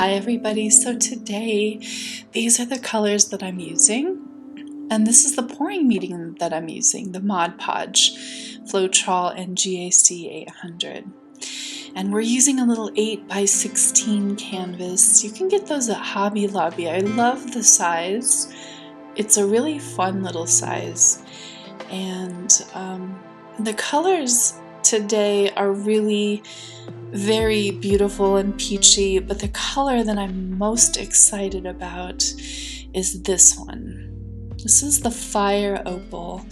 Hi everybody, so today these are the colors that I'm using, and this is the pouring medium that I'm using, the Mod Podge Floetrol and GAC 800. And we're using a little 8x16 canvas. You can get those at Hobby Lobby. I love the size. It's a really fun little size. And the colors today are really very beautiful and peachy, but the color that I'm most excited about is this one. This is the Fire Opal,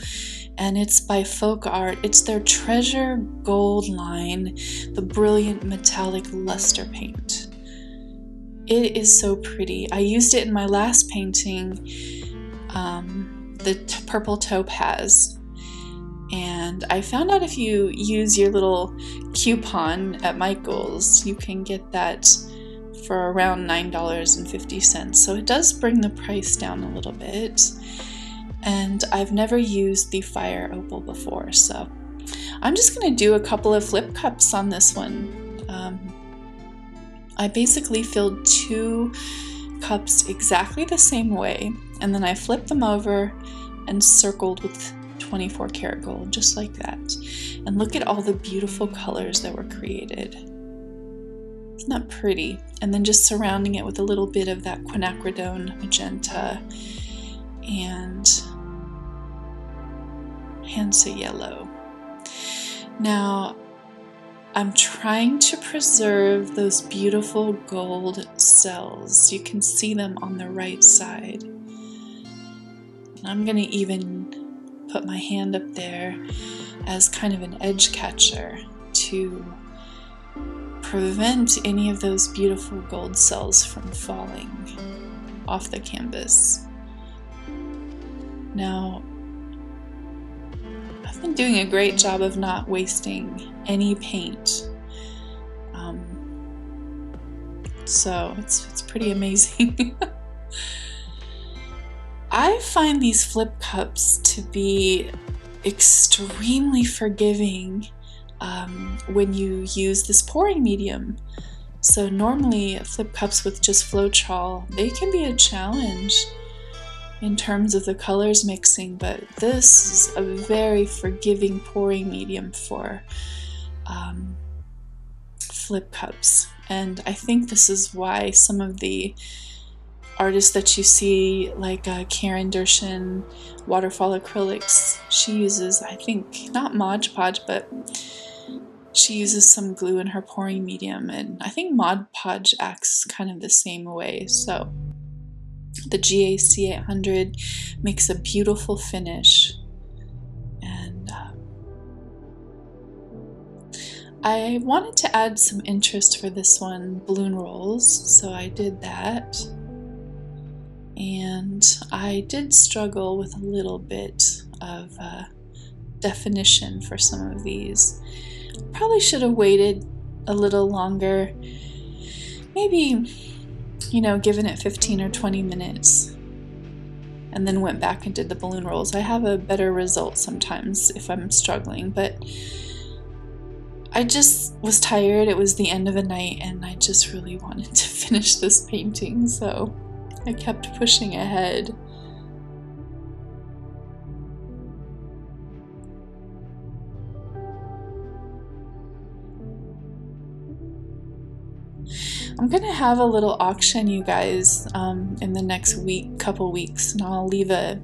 and it's by Folk Art. It's their Treasure Gold line, the brilliant metallic luster paint. It is so pretty. I used it in my last painting, the Purple Topaz. And I found out if you use your little coupon at Michael's, you can get that for around $9.50. So it does bring the price down a little bit. And I've never used the Fire Opal before, so I'm just going to do a couple of flip cups on this one. I basically filled 2 cups exactly the same way, and then I flipped them over and circled with 24 karat gold, just like that. And look at all the beautiful colors that were created. Isn't that pretty? And then just surrounding it with a little bit of that quinacridone magenta and Hansa yellow. Now, I'm trying to preserve those beautiful gold cells. You can see them on the right side. And I'm going to even put my hand up there as kind of an edge catcher to prevent any of those beautiful gold cells from falling off the canvas. Now, I've been doing a great job of not wasting any paint, so it's pretty amazing. I find these flip cups to be extremely forgiving when you use this pouring medium. So normally flip cups with just Floetrol, they can be a challenge in terms of the colors mixing, but this is a very forgiving pouring medium for flip cups. And I think this is why some of the artists that you see, like Karen Dershin, Waterfall Acrylics, she uses, I think, not Mod Podge, but she uses some glue in her pouring medium, and I think Mod Podge acts kind of the same way. So the GAC 800 makes a beautiful finish, and I wanted to add some interest for this one, balloon rolls, so I did that. And I did struggle with a little bit of definition for some of these. Probably should have waited a little longer, maybe, given it 15 or 20 minutes, and then went back and did the balloon rolls. I have a better result sometimes if I'm struggling, but I just was tired. It was the end of the night, and I just really wanted to finish this painting, so I kept pushing ahead. I'm gonna have a little auction, you guys, in the next couple weeks, and I'll do a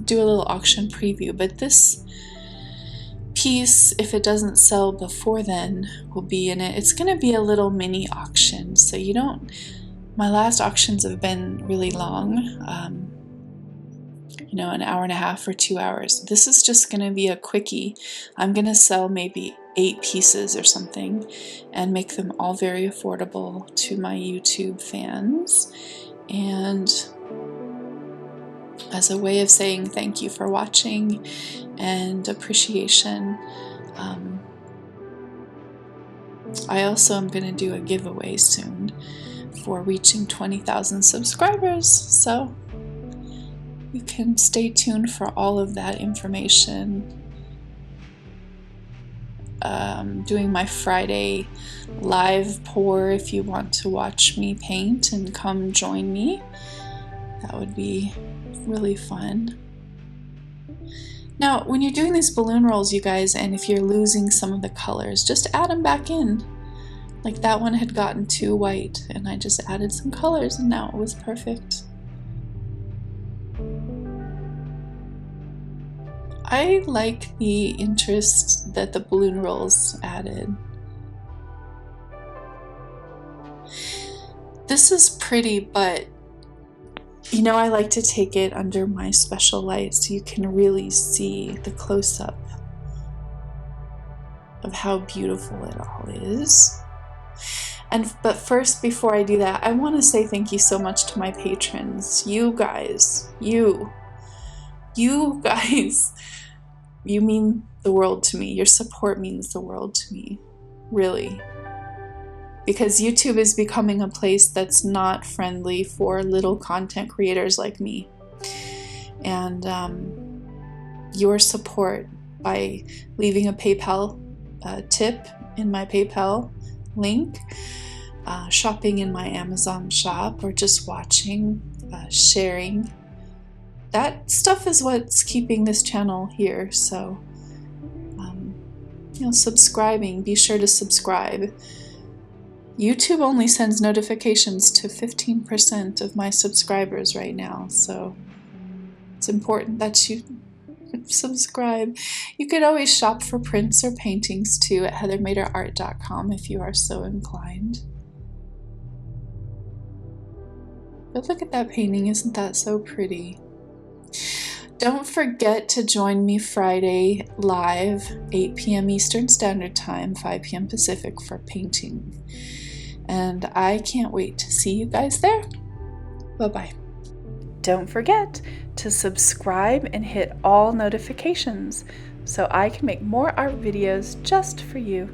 little auction preview. But this piece, if it doesn't sell before then, will be in it. It's gonna be a little mini auction, so my last auctions have been really long, an hour and a half or 2 hours. This is just going to be a quickie. I'm going to sell maybe 8 pieces or something and make them all very affordable to my YouTube fans. And as a way of saying thank you for watching and appreciation, I also am going to do a giveaway soon for reaching 20,000 subscribers, so you can stay tuned for all of that information. doing my Friday live pour if you want to watch me paint and come join me. That would be really fun. Now, when you're doing these balloon rolls, you guys, and if you're losing some of the colors, just add them back in. Like that one had gotten too white, and I just added some colors, and now it was perfect. I like the interest that the balloon rolls added. This is pretty, but you know, I like to take it under my special light so you can really see the close-up of how beautiful it all is. But first, before I do that, I want to say thank you so much to my patrons. You guys, you guys, you mean the world to me. Your support means the world to me, really. Because YouTube is becoming a place that's not friendly for little content creators like me. And your support by leaving a PayPal tip in my PayPal link, shopping in my Amazon shop, or just watching, sharing, that stuff is what's keeping this channel here. So, you know, subscribing, be sure to subscribe. YouTube only sends notifications to 15% of my subscribers right now, so it's important that you subscribe. You could always shop for prints or paintings too at heathermaderart.com if you are so inclined. But look at that painting, isn't that so pretty? Don't forget to join me Friday live, 8 p.m. Eastern Standard Time, 5 p.m. Pacific for painting. And I can't wait to see you guys there. Bye-bye. Don't forget to subscribe and hit all notifications so I can make more art videos just for you.